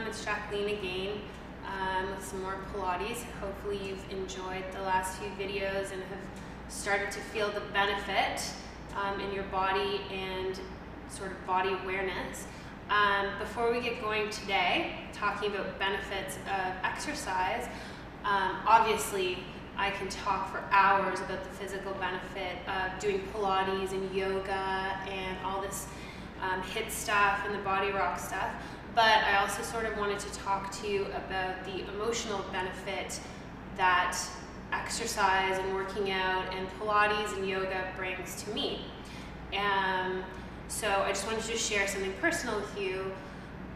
It's Jacqueline again with some more Pilates. Hopefully you've enjoyed the last few videos and have started to feel the benefit in your body and sort of body awareness. Before we get going today, talking about benefits of exercise, obviously I can talk for hours about the physical benefit of doing Pilates and yoga and all this HIIT stuff and the body rock stuff, but I also sort of wanted to talk to you about the emotional benefit that exercise and working out and Pilates and yoga brings to me. So I just wanted to share something personal with you.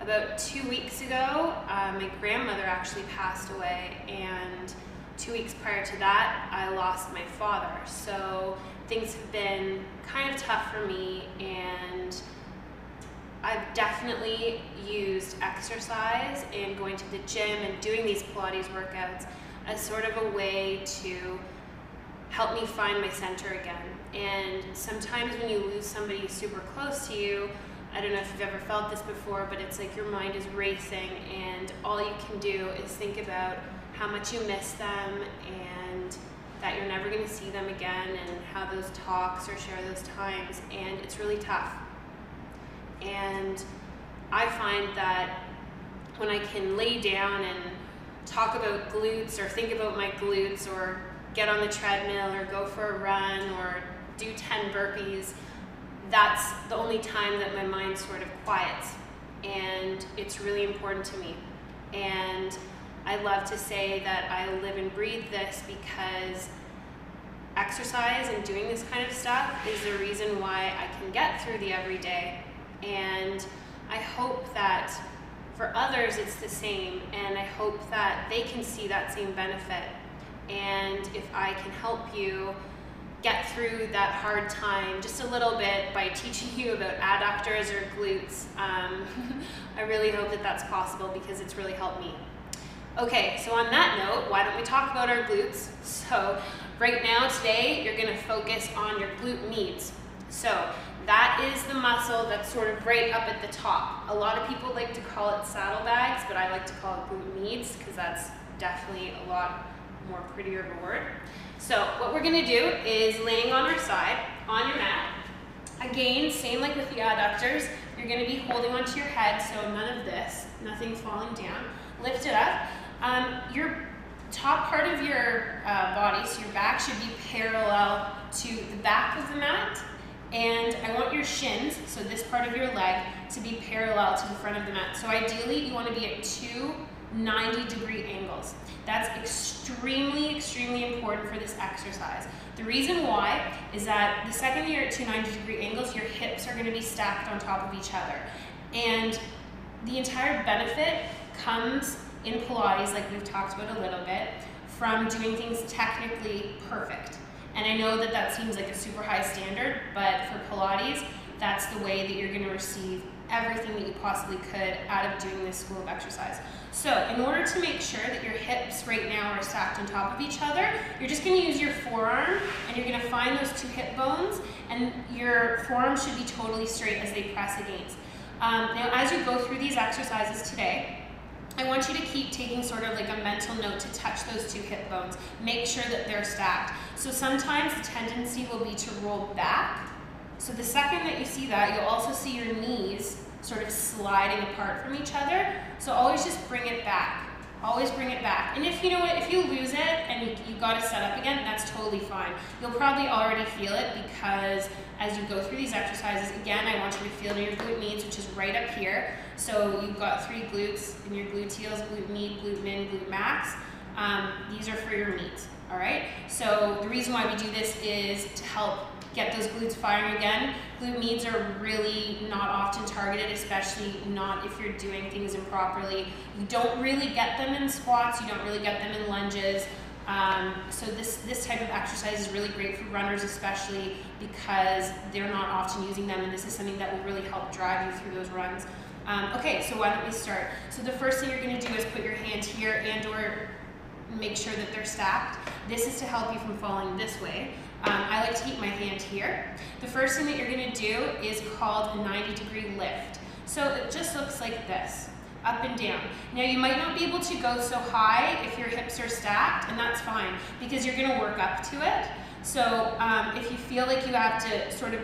About 2 weeks ago, my grandmother actually passed away, and 2 weeks prior to that, I lost my father. So things have been kind of tough for me, and I've definitely used exercise and going to the gym and doing these Pilates workouts as sort of a way to help me find my center again. And sometimes when you lose somebody super close to you, I don't know if you've ever felt this before, but it's like your mind is racing and all you can do is think about how much you miss them and that you're never going to see them again and have those talks or share those times, and it's really tough. And I find that when I can lay down and talk about glutes or think about my glutes or get on the treadmill or go for a run or do 10 burpees, that's the only time that my mind sort of quiets, and it's really important to me. And I love to say that I live and breathe this because exercise and doing this kind of stuff is the reason why I can get through the everyday. And I hope that for others it's the same, and I hope that they can see that same benefit. And if I can help you get through that hard time just a little bit by teaching you about adductors or glutes, I really hope that that's possible because it's really helped me. Okay, so on that note, why don't we talk about our glutes? So right now, today, you're gonna focus on your glute medius. So that is the muscle that's sort of right up at the top. A lot of people like to call it saddlebags, but I like to call it glute medius because that's definitely a lot more prettier of a word. So what we're gonna do is laying on our side, on your mat. Again, same like with the adductors, you're gonna be holding onto your head, so none of this, nothing falling down. Lift it up. Your top part of your body, so your back, should be parallel to the back of the mat, and I want your shins, so this part of your leg, to be parallel to the front of the mat. So ideally, you want to be at two 90-degree angles. That's extremely, extremely important for this exercise. The reason why is that the second you're at two 90-degree angles, your hips are going to be stacked on top of each other. And the entire benefit comes in Pilates, like we've talked about a little bit, from doing things technically perfect. And I know that that seems like a super high standard, but for Pilates, that's the way that you're going to receive everything that you possibly could out of doing this school of exercise. So in order to make sure that your hips right now are stacked on top of each other, you're just going to use your forearm and you're going to find those two hip bones, and your forearm should be totally straight as they press against. Now as you go through these exercises today, I want you to keep taking sort of like a mental note to touch those two hip bones. Make sure that they're stacked. So sometimes the tendency will be to roll back. So the second that you see that, you'll also see your knees sort of sliding apart from each other. So always just bring it back. Always bring it back. And if you know what, if you lose it and you got to set up again, that's totally fine. You'll probably already feel it because as you go through these exercises, again, I want you to feel your glute medius, which is right up here. So you've got 3 glutes in your gluteals: glute med, glute min, glute max. These are for your medius, all right? So the reason why we do this is to help get those glutes firing again. Glute medius are really not often targeted, especially not if you're doing things improperly. You don't really get them in squats, you don't really get them in lunges. So this type of exercise is really great for runners, especially because they're not often using them, and this is something that will really help drive you through those runs. Okay, so why don't we start? So the first thing you're going to do is put your hand here and or make sure that they're stacked. This is to help you from falling this way. I like to keep my hand here. The first thing that you're going to do is called a 90-degree lift. So it just looks like this. up and down. Now you might not be able to go so high if your hips are stacked, and that's fine because you're gonna work up to it. So if you feel like you have to sort of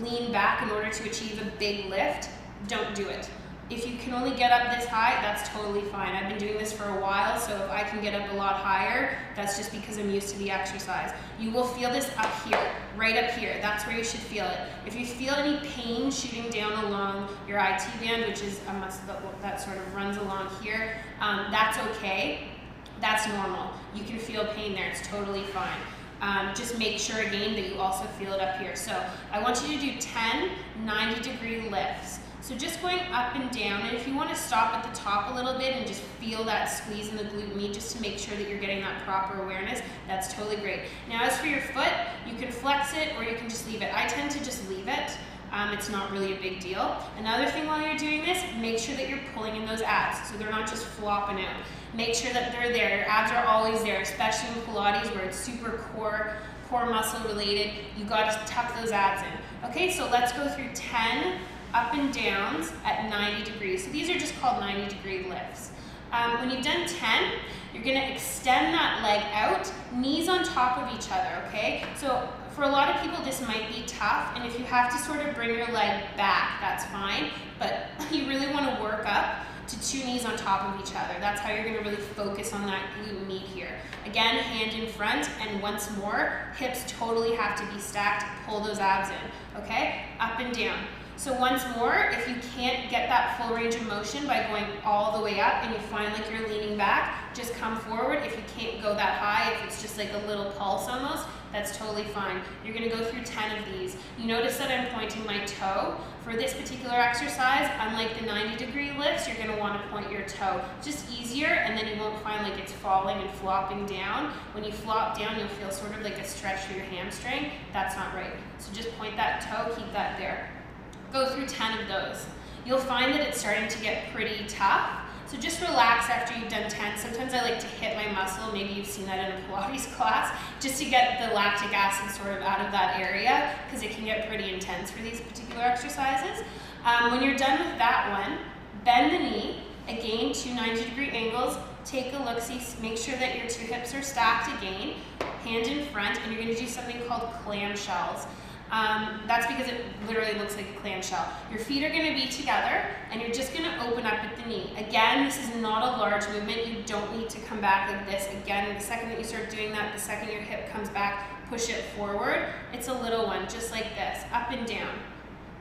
lean back in order to achieve a big lift, don't do it. If you can only get up this high, that's totally fine. I've been doing this for a while, so if I can get up a lot higher, that's just because I'm used to the exercise. You will feel this up here, right up here. That's where you should feel it. If you feel any pain shooting down along your IT band, which is a muscle that sort of runs along here, that's okay. That's normal. You can feel pain there. It's totally fine. Just make sure again that you also feel it up here. So I want you to do 10 90-degree lifts. So just going up and down, and if you want to stop at the top a little bit and just feel that squeeze in the glute med just to make sure that you're getting that proper awareness, that's totally great. Now as for your foot, you can flex it or you can just leave it. I tend to just leave it. It's not really a big deal. Another thing while you're doing this, make sure that you're pulling in those abs so they're not just flopping out. Make sure that they're there. Your abs are always there, especially in Pilates where it's super core muscle related. You got to tuck those abs in. Okay, so let's go through 10 up and downs at 90 degrees. So these are just called 90-degree lifts. When you've done 10, you're gonna extend that leg out, knees on top of each other, okay? So for a lot of people, this might be tough, and if you have to sort of bring your leg back, that's fine, but you really wanna work up to 2 knees on top of each other. That's how you're gonna really focus on that glute med here. Again, hand in front, and once more, hips totally have to be stacked, pull those abs in, okay? Up and down. So once more, if you can't get that full range of motion by going all the way up and you find like you're leaning back, just come forward. If you can't go that high, if it's just like a little pulse almost, that's totally fine. You're gonna go through 10 of these. You notice that I'm pointing my toe. For this particular exercise, unlike the 90-degree lifts, you're gonna wanna point your toe. Just easier, and then you won't find like it's falling and flopping down. When you flop down, you'll feel sort of like a stretch through your hamstring. That's not right. So just point that toe, keep that there. Go through 10 of those. You'll find that it's starting to get pretty tough. So just relax after you've done 10. Sometimes I like to hit my muscle, maybe you've seen that in a Pilates class, just to get the lactic acid sort of out of that area, because it can get pretty intense for these particular exercises. When you're done with that one, bend the knee, again, 2 90-degree angles, take a look-see, make sure that your 2 hips are stacked again, hand in front, and you're gonna do something called clamshells. That's because it literally looks like a clamshell. Your feet are going to be together and you're just going to open up at the knee. Again, this is not a large movement. You don't need to come back like this. Again, the second that you start doing that, the second your hip comes back, push it forward. It's a little one, just like this, up and down.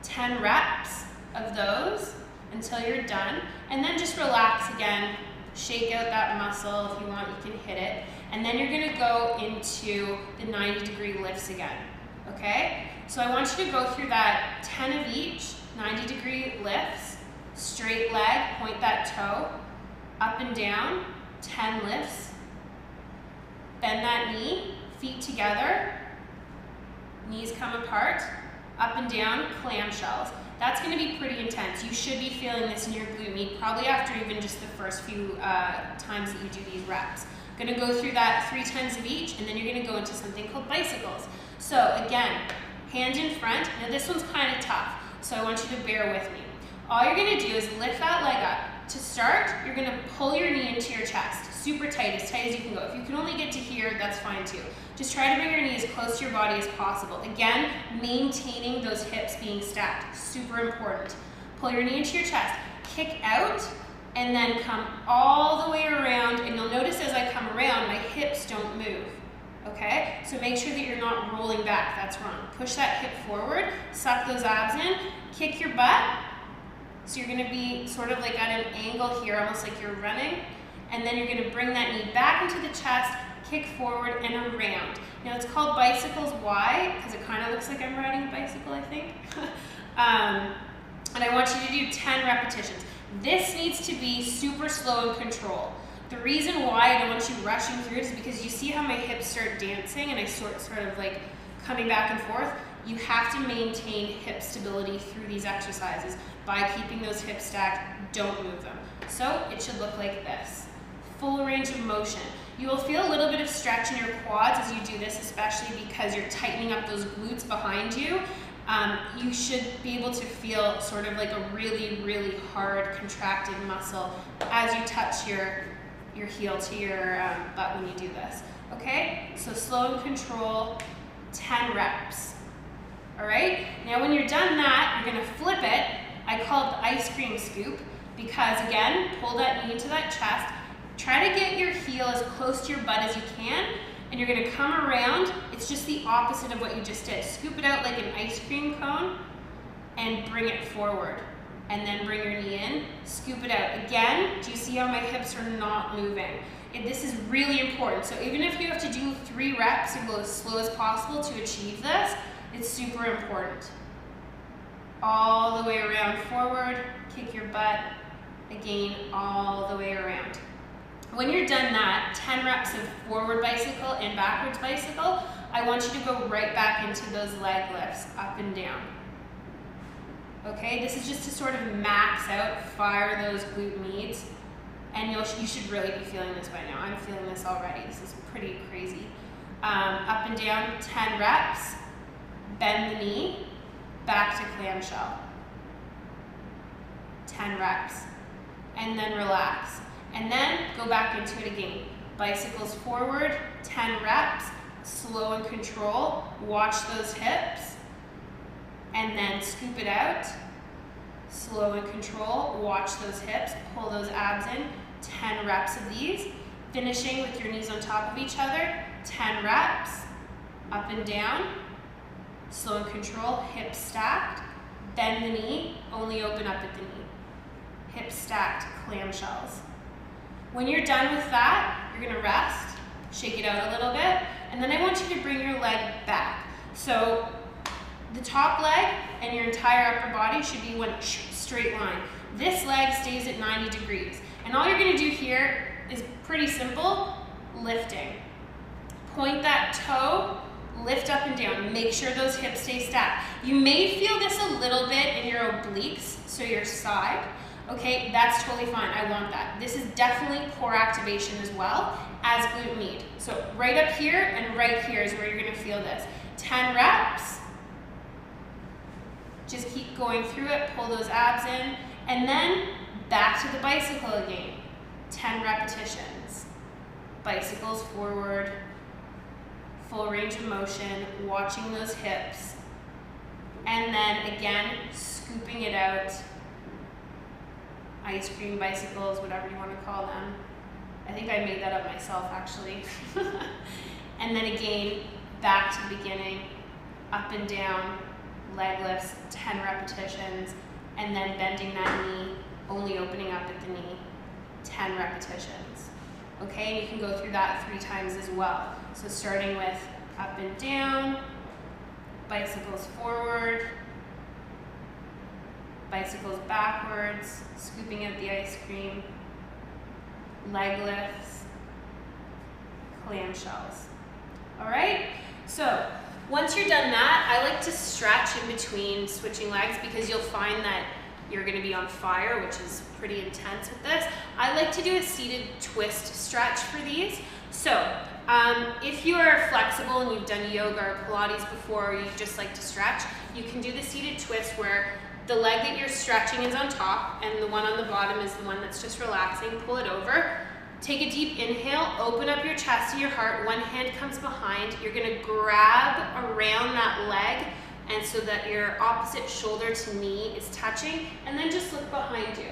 10 reps of those until you're done. And then just relax again. Shake out that muscle. If you want, you can hit it. And then you're going to go into the 90-degree lifts again. Okay? So I want you to go through that 10 of each, 90-degree lifts, straight leg, point that toe, up and down, 10 lifts, bend that knee, feet together, knees come apart, up and down, clamshells. That's going to be pretty intense. You should be feeling this in your glute med, probably after even just the first few times that you do these reps. I'm going to go through that 3 times of each, and then you're going to go into something called bicycles. So again, hand in front. Now this one's kind of tough, so I want you to bear with me. All you're going to do is lift that leg up. To start, you're going to pull your knee into your chest, super tight as you can go. If you can only get to here, that's fine too. Just try to bring your knee as close to your body as possible. Again, maintaining those hips being stacked, super important. Pull your knee into your chest, kick out, and then come all the way around, and you'll notice as I come around, my hips don't move. Okay, so make sure that you're not rolling back, that's wrong. Push that hip forward, suck those abs in, kick your butt. So you're gonna be sort of like at an angle here, almost like you're running. And then you're gonna bring that knee back into the chest, kick forward and around. Now it's called bicycles, why? Because it kind of looks like I'm riding a bicycle, I think. And I want you to do 10 repetitions. This needs to be super slow and controlled. The reason why I don't want you rushing through it is because you see how my hips start dancing and I sort of like coming back and forth. You have to maintain hip stability through these exercises by keeping those hips stacked. Don't move them. So it should look like this. Full range of motion. You will feel a little bit of stretch in your quads as you do this, especially because you're tightening up those glutes behind you. You should be able to feel sort of like a really, really hard contracted muscle as you touch your heel to your butt when you do this. Okay, so slow and control, 10 reps. All right, now when you're done that, you're gonna flip it. I call it the ice cream scoop because again, pull that knee into that chest. Try to get your heel as close to your butt as you can, and you're gonna come around. It's just the opposite of what you just did. Scoop it out like an ice cream cone and bring it forward. And then bring your knee in, scoop it out. Again, do you see how my hips are not moving? This is really important. So even if you have to do 3 reps and go as slow as possible to achieve this, it's super important. All the way around forward, kick your butt, again, all the way around. When you're done that, 10 reps of forward bicycle and backwards bicycle, I want you to go right back into those leg lifts, up and down. Okay, this is just to sort of max out, fire those glute meats. And you should really be feeling this by now. I'm feeling this already. This is pretty crazy. Up and down, 10 reps. Bend the knee, back to clamshell. 10 reps. And then relax. And then go back into it again. Bicycles forward, 10 reps. Slow and control. Watch those hips. And then scoop it out. Slow and control. Watch those hips. Pull those abs in. 10 reps of these, finishing with your knees on top of each other, 10 reps, up and down, slow and control, hips stacked, bend the knee, only open up at the knee, hips stacked, clamshells. When you're done with that, you're gonna rest, shake it out a little bit, and then I want you to bring your leg back. So the top leg and your entire upper body should be one straight line. This leg stays at 90 degrees. And all you're gonna do here is pretty simple, lifting. Point that toe, lift up and down. Make sure those hips stay stacked. You may feel this a little bit in your obliques, so your side. Okay, that's totally fine, I want that. This is definitely core activation as well as glute med. So right up here and right here is where you're gonna feel this. 10 reps. Just keep going through it, pull those abs in, and then back to the bicycle again, 10 repetitions. Bicycles forward, full range of motion, watching those hips. And then again, scooping it out. Ice cream bicycles, whatever you want to call them. I think I made that up myself actually. And then again, back to the beginning, up and down, leg lifts, 10 repetitions, and then bending that knee, only opening up at the knee, 10 repetitions. Okay, and you can go through that 3 times as well. So starting with up and down, bicycles forward, bicycles backwards, scooping out the ice cream, leg lifts, clamshells. All right, so once you're done that, I like to stretch in between switching legs because you'll find that you're gonna be on fire, which is pretty intense with this. I like to do a seated twist stretch for these. So if you are flexible and you've done yoga or Pilates before, or you just like to stretch, you can do the seated twist where the leg that you're stretching is on top and the one on the bottom is the one that's just relaxing. Pull it over. Take a deep inhale, open up your chest to your heart, one hand comes behind. You're gonna grab around that leg and so that your opposite shoulder to knee is touching, and then just look behind you.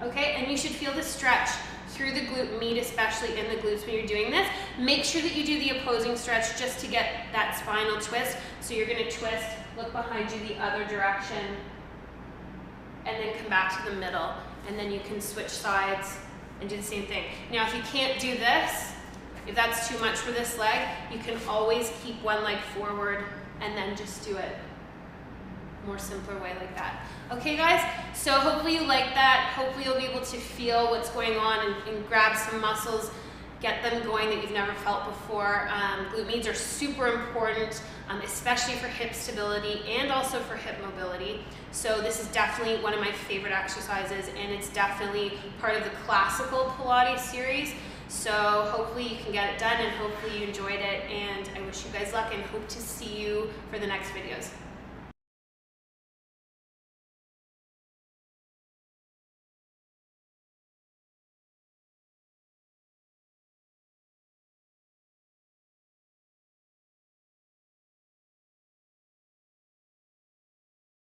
Okay, and you should feel the stretch through the glute med, especially in the glutes when you're doing this. Make sure that you do the opposing stretch just to get that spinal twist. So you're gonna twist, look behind you the other direction, and then come back to the middle. And then you can switch sides and do the same thing. Now, if you can't do this, if that's too much for this leg, you can always keep one leg forward and then just do it more simpler way like that. Okay, guys? So hopefully you like that. Hopefully you'll be able to feel what's going on and grab some muscles, get them going that you've never felt before. Glute meds are super important, especially for hip stability and also for hip mobility. So this is definitely one of my favorite exercises, and it's definitely part of the classical Pilates series. So hopefully you can get it done, and hopefully you enjoyed it, and I wish you guys luck and hope to see you for the next videos.